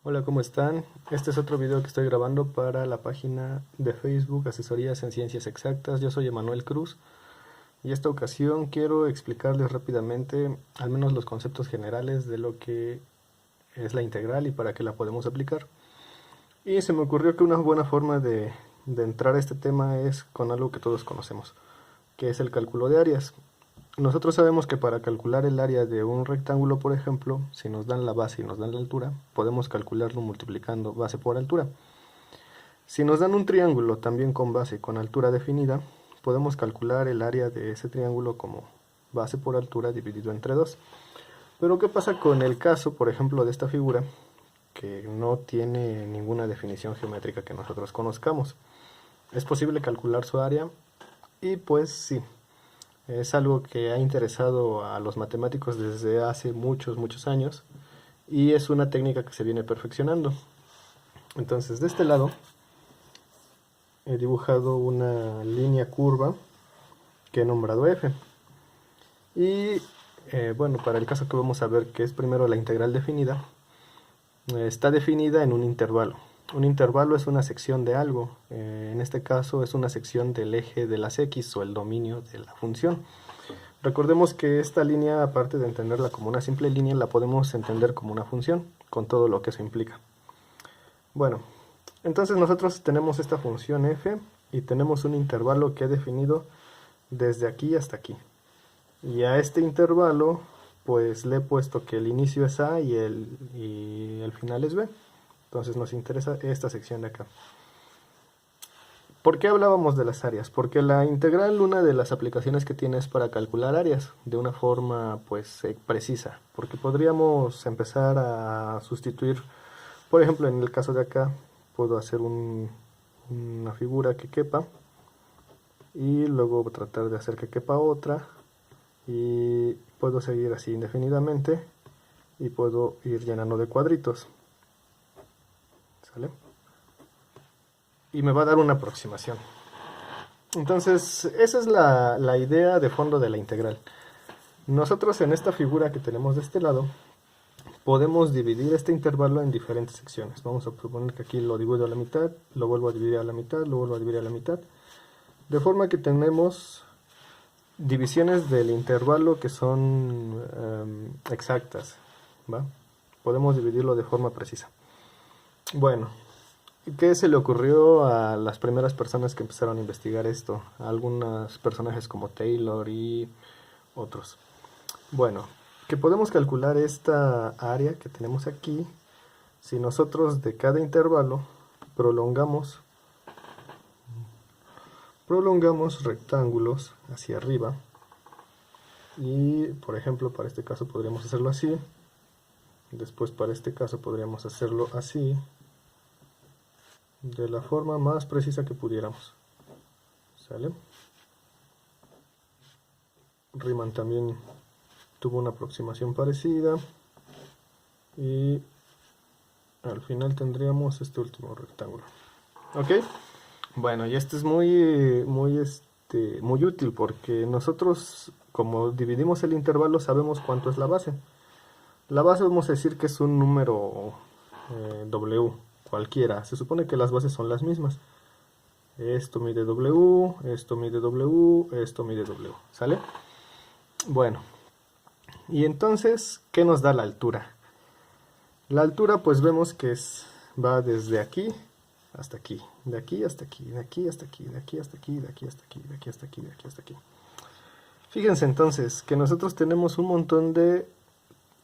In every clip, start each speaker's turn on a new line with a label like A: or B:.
A: Hola, ¿cómo están? Este es otro video que estoy grabando para la página de Facebook Asesorías en Ciencias Exactas. Yo soy Emanuel Cruz y esta ocasión quiero explicarles rápidamente al menos los conceptos generales de lo que es la integral y para qué la podemos aplicar. Y se me ocurrió que una buena forma de entrar a este tema es con algo que todos conocemos, que es el cálculo de áreas. Nosotros sabemos que para calcular el área de un rectángulo, por ejemplo, si nos dan la base y nos dan la altura, podemos calcularlo multiplicando base por altura. Si nos dan un triángulo también con base y con altura definida, podemos calcular el área de ese triángulo como base por altura dividido entre 2. Pero ¿qué pasa con el caso, por ejemplo, de esta figura, que no tiene ninguna definición geométrica que nosotros conozcamos? ¿Es posible calcular su área? Y pues sí. Es algo que ha interesado a los matemáticos desde hace muchos años y es una técnica que se viene perfeccionando. Entonces, de este lado he dibujado una línea curva que he nombrado f. Y bueno, para el caso que vamos a ver, que es primero la integral definida, está definida en un intervalo. Un intervalo es una sección de algo, en este caso es una sección del eje de las x o el dominio de la función. Recordemos que esta línea, aparte de entenderla como una simple línea, la podemos entender como una función, con todo lo que eso implica. Bueno, entonces nosotros tenemos esta función f y tenemos un intervalo que he definido desde aquí hasta aquí. Y a este intervalo, pues le he puesto que el inicio es a y el final es b. Entonces nos interesa esta sección de acá. ¿Por qué hablábamos de las áreas? Porque la integral, una de las aplicaciones que tiene es para calcular áreas de una forma pues precisa. Porque podríamos empezar a sustituir, por ejemplo en el caso de acá, puedo hacer una figura que quepa y luego tratar de hacer que quepa otra y puedo seguir así indefinidamente y puedo ir llenando de cuadritos. ¿Sale? Y me va a dar una aproximación. Entonces, esa es la idea de fondo de la integral. Nosotros en esta figura que tenemos de este lado, podemos dividir este intervalo en diferentes secciones. Vamos a suponer que aquí lo divido a la mitad, lo vuelvo a dividir a la mitad, lo vuelvo a dividir a la mitad. De forma que tenemos divisiones del intervalo que son exactas, ¿va? Podemos dividirlo de forma precisa. Bueno, ¿qué se le ocurrió a las primeras personas que empezaron a investigar esto? A algunos personajes como Taylor y otros. Bueno, que podemos calcular esta área que tenemos aquí si nosotros de cada intervalo prolongamos rectángulos hacia arriba. Y por ejemplo para este caso podríamos hacerlo así. Después para este caso podríamos hacerlo así, de la forma más precisa que pudiéramos. ¿Sale? Riemann también tuvo una aproximación parecida y al final tendríamos este último rectángulo. ¿Ok? Bueno, y esto es muy útil porque nosotros, como dividimos el intervalo, sabemos cuánto es la base. La base vamos a decir que es un número W, cualquiera. Se supone que las bases son las mismas. Esto mide W, esto mide W, esto mide W. ¿Sale? Bueno, y entonces, ¿qué nos da la altura? La altura pues vemos que va desde aquí hasta aquí, de aquí hasta aquí, de aquí hasta aquí, de aquí hasta aquí, de aquí hasta aquí, de aquí hasta aquí, de aquí hasta aquí. Fíjense entonces que nosotros tenemos un montón de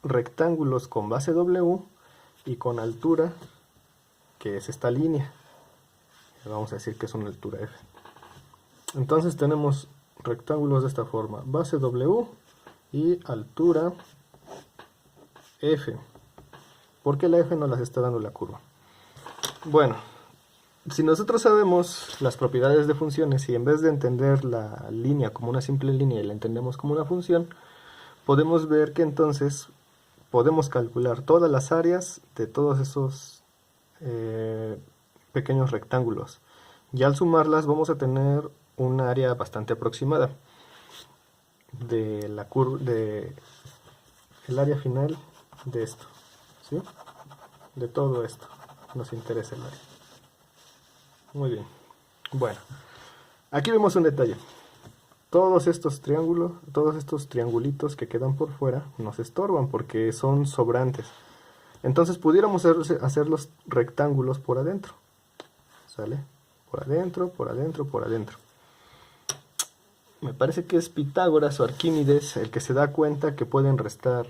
A: rectángulos con base W y con altura, que es esta línea. Vamos a decir que es una altura F. Entonces tenemos rectángulos de esta forma, base W y altura F. ¿Por qué la F no las está dando la curva? Bueno, si nosotros sabemos las propiedades de funciones y en vez de entender la línea como una simple línea y la entendemos como una función, podemos ver que entonces podemos calcular todas las áreas de todos esos pequeños rectángulos. Y al sumarlas vamos a tener un área bastante aproximada de la curva, de el área final de esto, ¿sí? de todo esto nos interesa el área. Muy bien. Bueno, aquí vemos un detalle. Todos estos triángulos, todos estos triangulitos que quedan por fuera nos estorban porque son sobrantes. Entonces pudiéramos hacer los rectángulos por adentro. ¿Sale? Por adentro, por adentro, por adentro. Me parece que es Pitágoras o Arquímedes el que se da cuenta que pueden restar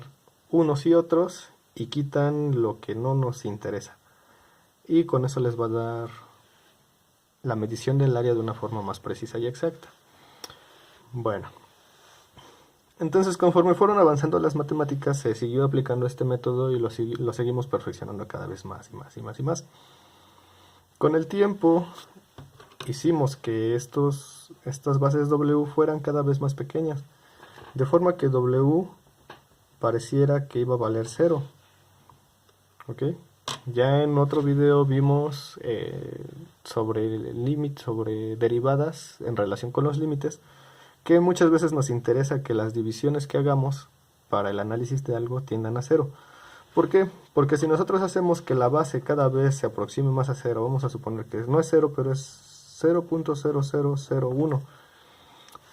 A: unos y otros y quitan lo que no nos interesa. Y con eso les va a dar la medición del área de una forma más precisa y exacta. Bueno, entonces conforme fueron avanzando las matemáticas se siguió aplicando este método y lo seguimos perfeccionando cada vez más y más y más y más. Con el tiempo hicimos que estas bases W fueran cada vez más pequeñas, de forma que W pareciera que iba a valer 0. ¿Ok? Ya en otro video vimos sobre el límite, sobre derivadas en relación con los límites, que muchas veces nos interesa que las divisiones que hagamos para el análisis de algo tiendan a 0. ¿Por qué? Porque si nosotros hacemos que la base cada vez se aproxime más a 0, vamos a suponer que no es 0, pero es 0.0001,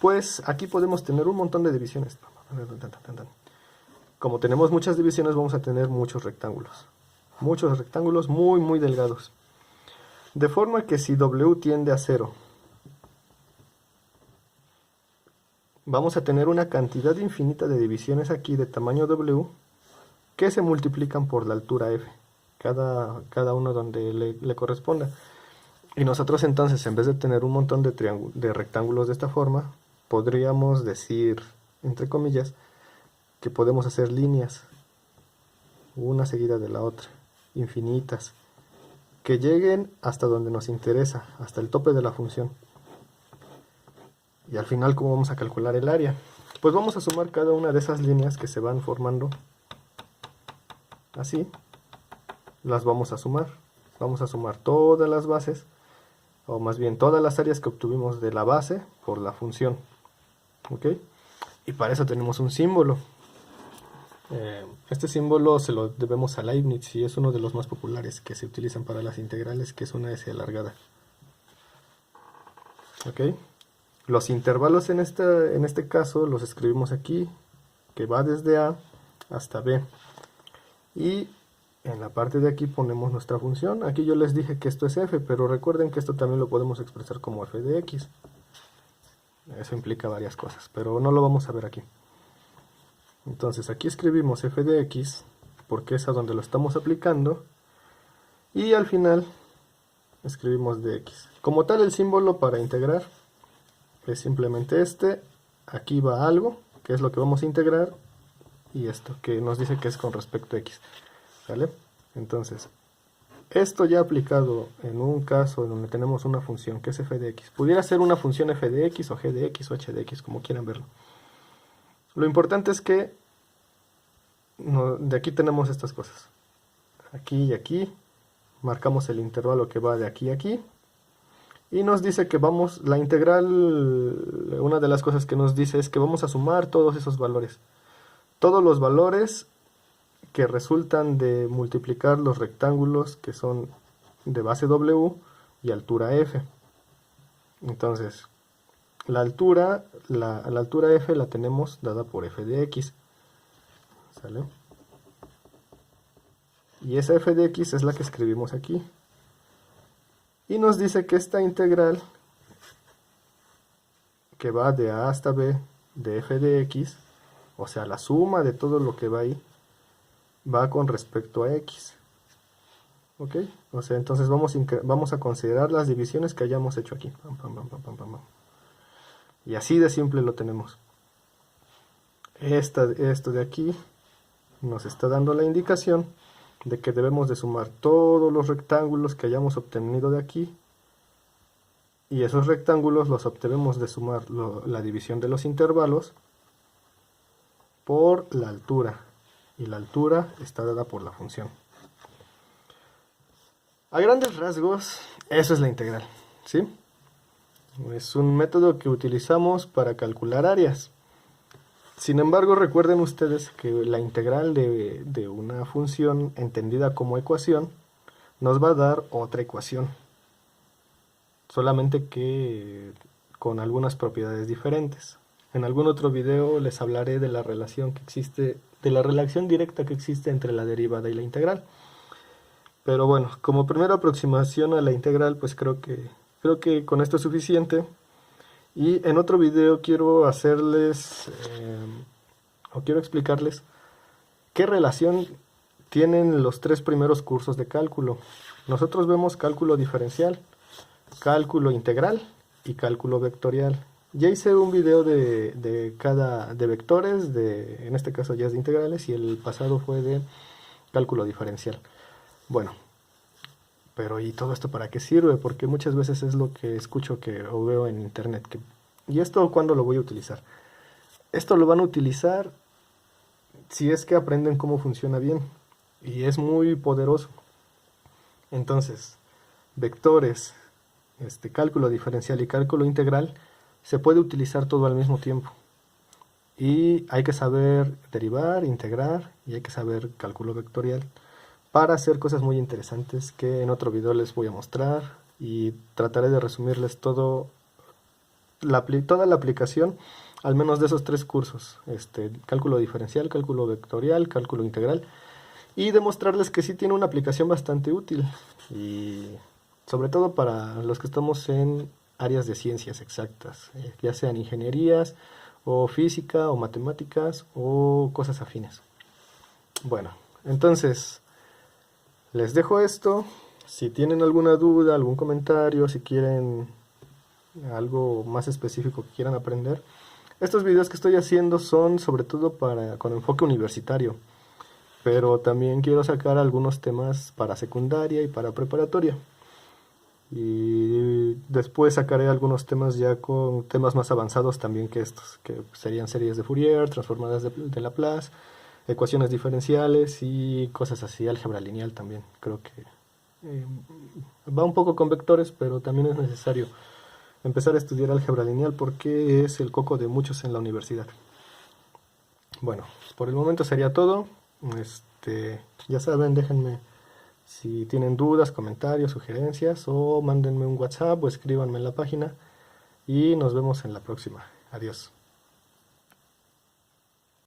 A: pues aquí podemos tener un montón de divisiones. Como tenemos muchas divisiones, vamos a tener muchos rectángulos muy muy delgados. De forma que si W tiende a 0, vamos a tener una cantidad infinita de divisiones aquí de tamaño W que se multiplican por la altura F, cada uno donde le corresponda. Y nosotros entonces, en vez de tener un montón de rectángulos de esta forma, podríamos decir, entre comillas, que podemos hacer líneas, una seguida de la otra, infinitas, que lleguen hasta donde nos interesa, hasta el tope de la función. Y al final, ¿cómo vamos a calcular el área? Pues vamos a sumar cada una de esas líneas que se van formando así, las vamos a sumar. Vamos a sumar todas las bases, o más bien todas las áreas que obtuvimos de la base por la función. ¿Ok? Y para eso tenemos un símbolo. Este símbolo se lo debemos a Leibniz y es uno de los más populares que se utilizan para las integrales, que es una S alargada. ¿Ok? Los intervalos en este caso los escribimos aquí, que va desde A hasta B. Y en la parte de aquí ponemos nuestra función. Aquí yo les dije que esto es f, pero recuerden que esto también lo podemos expresar como f de x. Eso implica varias cosas, pero no lo vamos a ver aquí. Entonces aquí escribimos f de x, porque es a donde lo estamos aplicando. Y al final escribimos dx. Como tal, el símbolo para integrar es simplemente este. Aquí va algo, que es lo que vamos a integrar. Y esto, que nos dice que es con respecto a x. ¿Vale? Entonces, esto ya aplicado en un caso donde tenemos una función que es f de x. Pudiera ser una función f de x o g de x o h de x, como quieran verlo. Lo importante es que de aquí tenemos estas cosas. Aquí y aquí. Marcamos el intervalo que va de aquí a aquí. Y nos dice que vamos, la integral, una de las cosas que nos dice es que vamos a sumar todos esos valores. Todos los valores que resultan de multiplicar los rectángulos que son de base W y altura F. Entonces, la altura F la tenemos dada por f de x. ¿Sale? Y esa f de x es la que escribimos aquí. Y nos dice que esta integral, que va de a hasta b de f de x, o sea, la suma de todo lo que va ahí, va con respecto a x. ¿Ok? O sea, entonces vamos a considerar las divisiones que hayamos hecho aquí. Y así de simple lo tenemos. Esto de aquí nos está dando la indicación de que debemos de sumar todos los rectángulos que hayamos obtenido de aquí. Y esos rectángulos los obtenemos de sumar la división de los intervalos por la altura. Y la altura está dada por la función. A grandes rasgos, eso es la integral, ¿sí? Es un método que utilizamos para calcular áreas. Sin embargo, recuerden ustedes que la integral de una función entendida como ecuación nos va a dar otra ecuación, solamente que con algunas propiedades diferentes. En algún otro video les hablaré de la relación que existe, de la relación directa que existe entre la derivada y la integral. Pero bueno, como primera aproximación a la integral, pues creo que con esto es suficiente. Y en otro video quiero hacerles, o quiero explicarles qué relación tienen los tres primeros cursos de cálculo. Nosotros vemos cálculo diferencial, cálculo integral y cálculo vectorial. Ya hice un video de vectores, en este caso ya es de integrales, y el pasado fue de cálculo diferencial. Bueno, pero ¿y todo esto para qué sirve? Porque muchas veces es lo que escucho o veo en internet. ¿Y esto cuándo lo voy a utilizar? Esto lo van a utilizar si es que aprenden cómo funciona bien. Y es muy poderoso. Entonces, vectores, cálculo diferencial y cálculo integral, se puede utilizar todo al mismo tiempo. Y hay que saber derivar, integrar, y hay que saber cálculo vectorial para hacer cosas muy interesantes que en otro video les voy a mostrar, y trataré de resumirles toda la aplicación, al menos de esos tres cursos, cálculo diferencial, cálculo vectorial, cálculo integral, y demostrarles que sí tiene una aplicación bastante útil, y sobre todo para los que estamos en áreas de ciencias exactas, ya sean ingenierías, o física, o matemáticas, o cosas afines. Bueno, entonces les dejo esto. Si tienen alguna duda, algún comentario, si quieren algo más específico que quieran aprender, estos videos que estoy haciendo son sobre todo con enfoque universitario, pero también quiero sacar algunos temas para secundaria y para preparatoria, y después sacaré algunos temas ya con temas más avanzados también que estos, que serían series de Fourier, transformadas de Laplace, ecuaciones diferenciales y cosas así, álgebra lineal también. Creo que va un poco con vectores, pero también es necesario empezar a estudiar álgebra lineal porque es el coco de muchos en la universidad. Bueno, por el momento sería todo. Ya saben, déjenme si tienen dudas, comentarios, sugerencias, o mándenme un WhatsApp o escríbanme en la página, y nos vemos en la próxima. Adiós.